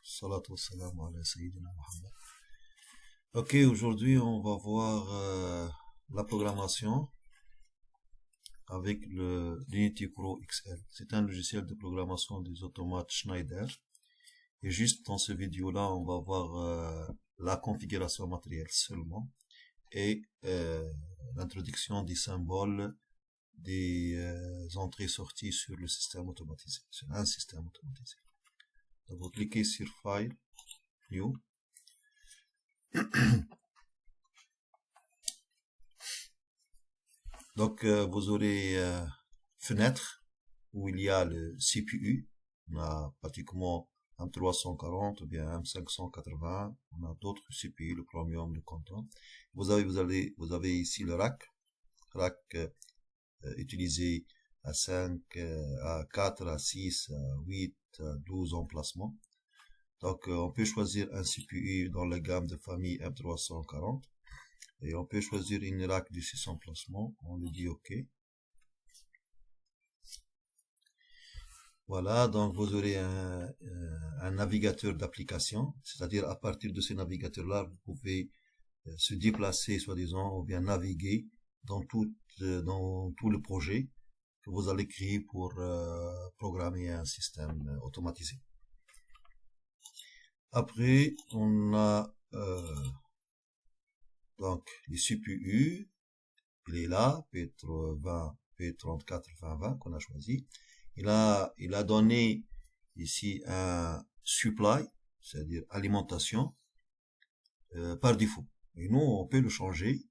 Salatu wassalamu ala Sayyidina Muhammad. Ok, aujourd'hui on va voir la programmation avec le l'Unity Pro XL. C'est un logiciel de programmation des automates Schneider. Et juste dans ce vidéo-là, on va voir la configuration matérielle seulement et l'introduction des symboles des entrées-sorties sur le système automatisé, sur un système automatisé. Donc vous cliquez sur File, New. Donc vous aurez fenêtre où il y a le CPU. On a pratiquement M340 ou bien M580. On a d'autres CPU, le Chromium, le Quantum. Vous avez ici le rack utilisé à 5, à 4, à 6, à 8, à 12 emplacements. Donc on peut choisir un CPU dans la gamme de famille M340 et on peut choisir une rack de 6 emplacements. On lui dit OK. Voilà, donc vous aurez un navigateur d'application, c'est-à-dire à partir de ce navigateur-là, vous pouvez se déplacer, soi-disant, ou bien naviguer dans tout le projet que vous allez créer pour programmer un système automatisé. Après, on a donc les CPU, il est là, P20, P34, 2020 qu'on a choisi. Il a donné ici un supply, c'est-à-dire alimentation, par défaut. Et nous, on peut le changer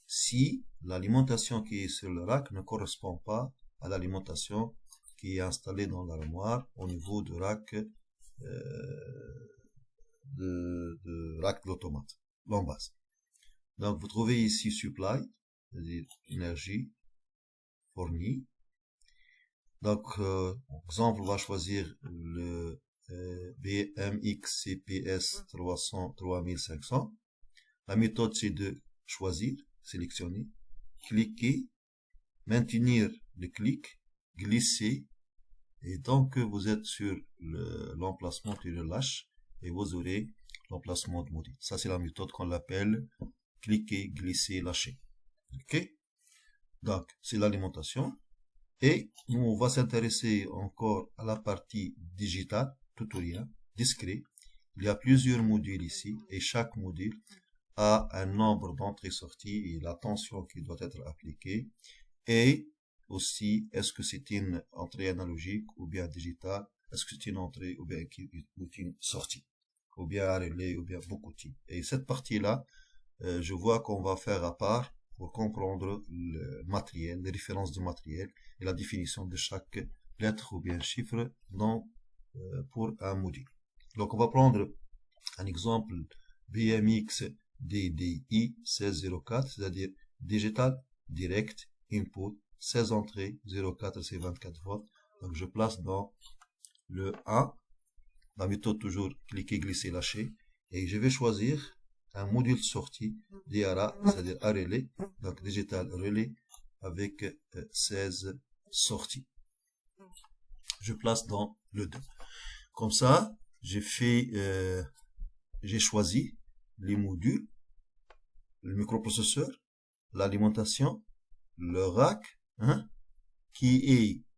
si l'alimentation qui est sur le rack ne correspond pas à l'alimentation qui est installée dans l'armoire au niveau du rack de rack de l'automate, en base. Donc, vous trouvez ici supply, c'est-à-dire énergie fournie. Donc, exemple, on va choisir le BMX CPS 3500. La méthode, c'est de choisir, sélectionner, cliquer, maintenir le clic, glisser, et tant que vous êtes sur l'emplacement, tu le lâches, et vous aurez l'emplacement de module. Ça, c'est la méthode qu'on l'appelle cliquer, glisser, lâcher. Ok? Donc, c'est l'alimentation. Et nous, on va s'intéresser encore à la partie digitale, tutoriel, discret. Il y a plusieurs modules ici, et chaque module a un nombre d'entrées-sorties et la tension qui doit être appliquée. Et aussi, est-ce que c'est une entrée analogique ou bien digitale? Est-ce que c'est une entrée ou bien une sortie? Ou bien à relais ou bien beaucoup de types. Et cette partie-là, je vois qu'on va faire à part pour comprendre le matériel, les références du matériel et la définition de chaque lettre ou bien chiffre pour un module. Donc on va prendre un exemple BMX DDI 1604, c'est-à-dire Digital Direct Input, 16 entrées, 04 c'est 24 volts. Donc je place dans le 1, la méthode toujours cliquer, glisser, lâcher, et je vais choisir un module sortie DRA, c'est-à-dire à relais, donc digital relais avec 16 sorties. Je place dans le 2. Comme ça, j'ai choisi les modules, le microprocesseur, l'alimentation, le rack,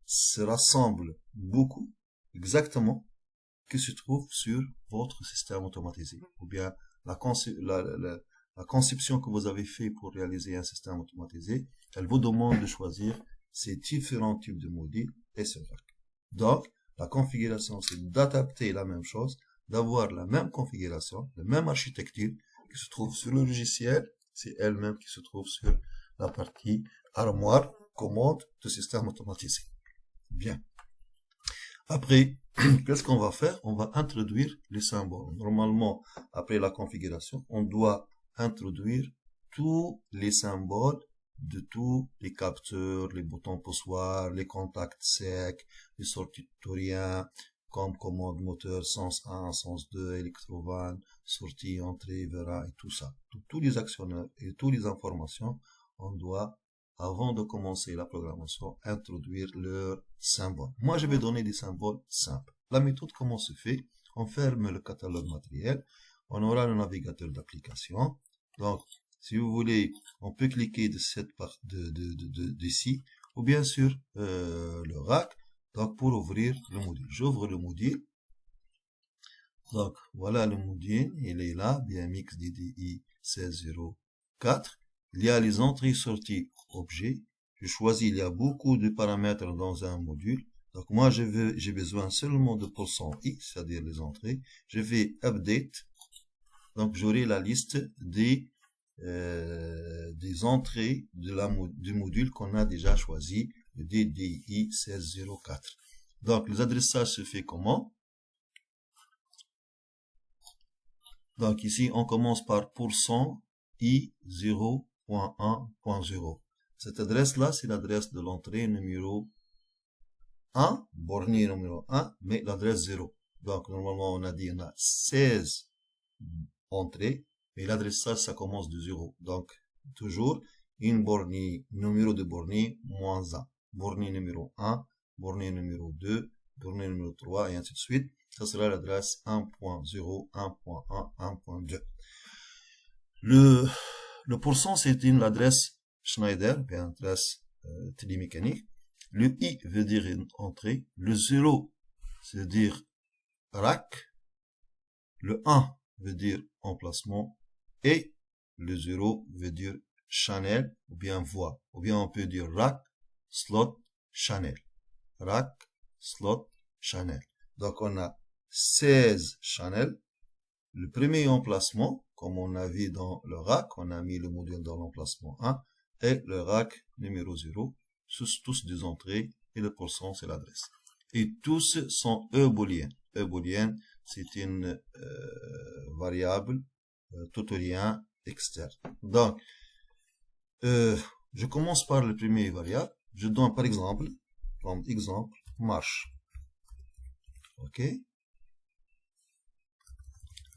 se rassemble beaucoup, exactement, qui se trouve sur votre système automatisé, ou bien la conception que vous avez fait pour réaliser un système automatisé, elle vous demande de choisir ces différents types de modules et ce rack. Donc, la configuration, c'est d'adapter la même chose, d'avoir la même configuration, la même architecture qui se trouve sur le logiciel, c'est elle-même qui se trouve sur la partie armoire, commande de système automatisé. Bien. Après, qu'est-ce qu'on va faire? On va introduire les symboles. Normalement, après la configuration, on doit introduire tous les symboles de tous les capteurs, les boutons poussoirs, les contacts secs, les sorties tutoriels, comme commande moteur, sens 1, sens 2, électrovanne, sortie, entrée, verra et tout ça. Tous les actionneurs et toutes les informations, on doit, avant de commencer la programmation, introduire leurs symboles. Moi, je vais donner des symboles simples. La méthode, comment se fait? On ferme le catalogue matériel. On aura le navigateur d'application. Donc, si vous voulez, on peut cliquer de cette part d'ici, ou bien sur le rack. Donc, pour ouvrir le module. J'ouvre le module. Donc, voilà le module. Il est là, BMX DDI 1604. Il y a les entrées-sorties objets. Je choisis, il y a beaucoup de paramètres dans un module. Donc, moi, j'ai besoin seulement de %i, c'est-à-dire les entrées. Je vais update. Donc, j'aurai la liste des entrées du module qu'on a déjà choisi, le DDI 1604. Donc, les adressages se fait comment? Donc, ici, on commence par %i 0.1.0. Cette adresse-là, c'est l'adresse de l'entrée numéro 1, bornier numéro 1, mais l'adresse 0. Donc, normalement, on a dit, on a 16 entrées, mais l'adressage, ça commence de 0. Donc, toujours, une bornier, numéro de bornier, moins 1. Bornier numéro 1, bornier numéro 2, bornier numéro 3, et ainsi de suite. Ça sera l'adresse 1.0, 1.1, 1.2. Le %, c'est une adresse Schneider, bien adresse télémécanique. Le I veut dire une entrée. Le 0, c'est dire rack. Le 1 veut dire emplacement. Et le 0 veut dire channel, ou bien voie. Ou bien on peut dire rack, slot, channel. Rack, slot, channel. Donc on a 16 channels. Le premier emplacement, comme on a vu dans le rack, on a mis le module dans l'emplacement 1, et le rack numéro 0, tous des entrées, et le %, c'est l'adresse. Et tous sont eubooléens. Eubooléen, c'est une variable tutoriel externe. Donc, je commence par le premier variable. Je donne par exemple, comme exemple, marche. OK?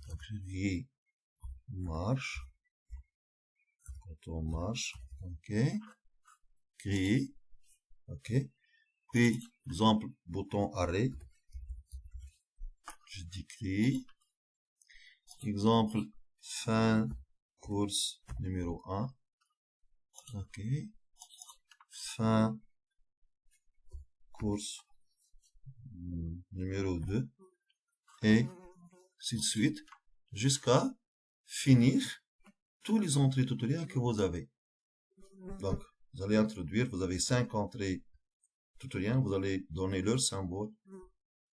Donc, je dis marche. Quand on marche. OK? Créer. OK? Puis, exemple, bouton arrêt. Je dis créer. Exemple, fin course numéro 1. OK. Fin course numéro 2. Et ainsi de suite. Jusqu'à finir tous les entrées tutoriels que vous avez. Donc, vous allez introduire, vous avez 5 entrées tutoriels, vous allez donner leur symbole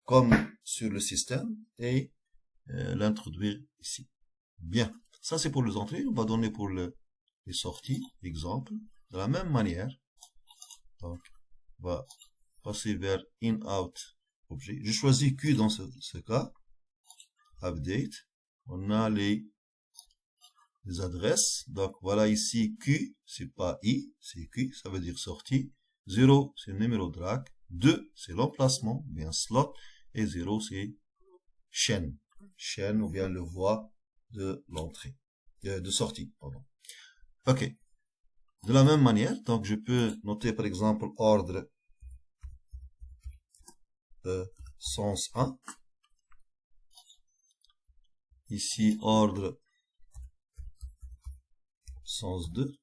comme sur le système et l'introduire ici. Bien, ça c'est pour les entrées, on va donner pour les sorties, exemple, de la même manière. Donc, on va passer vers in-out objet. Je choisis Q dans ce cas, update, on a les adresses. Donc voilà ici Q, c'est pas I, c'est Q, ça veut dire sortie. 0, c'est le numéro de rack. 2, c'est l'emplacement, ou bien slot. Et 0, c'est chaîne. Chaîne, ou bien le voie de l'entrée, de sortie, pardon. OK. De la même manière, donc je peux noter par exemple ordre sens 1. Ici, ordre sens 2.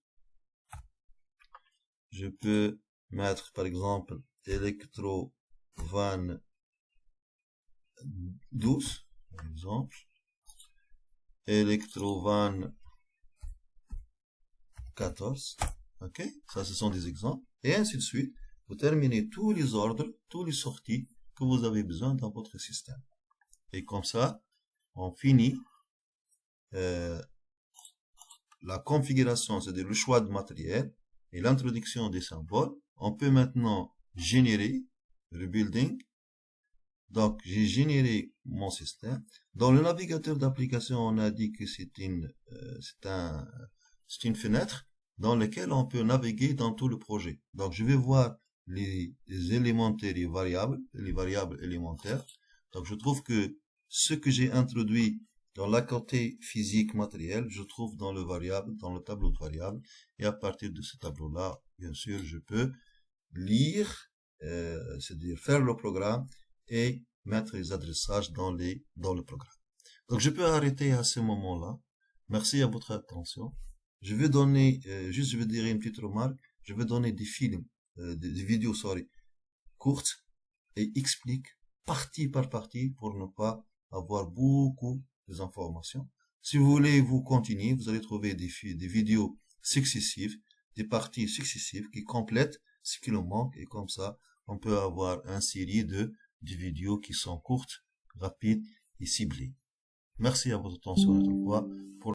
Je peux mettre par exemple électro-van 12, par exemple. Électro-van 14. OK? Ça, ce sont des exemples. Et ainsi de suite. Vous terminez tous les ordres, tous les sorties que vous avez besoin dans votre système. Et comme ça, on finit la configuration, c'est-à-dire le choix de matériel et l'introduction des symboles. On peut maintenant générer le building. Donc, j'ai généré mon système. Dans le navigateur d'application, on a dit que c'est une fenêtre dans laquelle on peut naviguer dans tout le projet. Donc, je vais voir les élémentaires et les variables élémentaires. Donc, je trouve que ce que j'ai introduit dans la côté physique matériel, je trouve dans le tableau de variables. Et à partir de ce tableau-là, bien sûr, je peux lire, c'est-à-dire faire le programme et mettre les adressages dans le programme. Donc, je peux arrêter à ce moment-là. Merci à votre attention. Je vais donner, je vais dire une petite remarque. Je vais donner des films, des vidéos, courtes et explique partie par partie pour ne pas avoir beaucoup d'informations. Si vous voulez vous continuer, vous allez trouver des vidéos successives, des parties successives qui complètent ce qui nous manque et comme ça, on peut avoir une série de vidéos qui sont courtes, rapides et ciblées. Merci à votre attention une autre fois.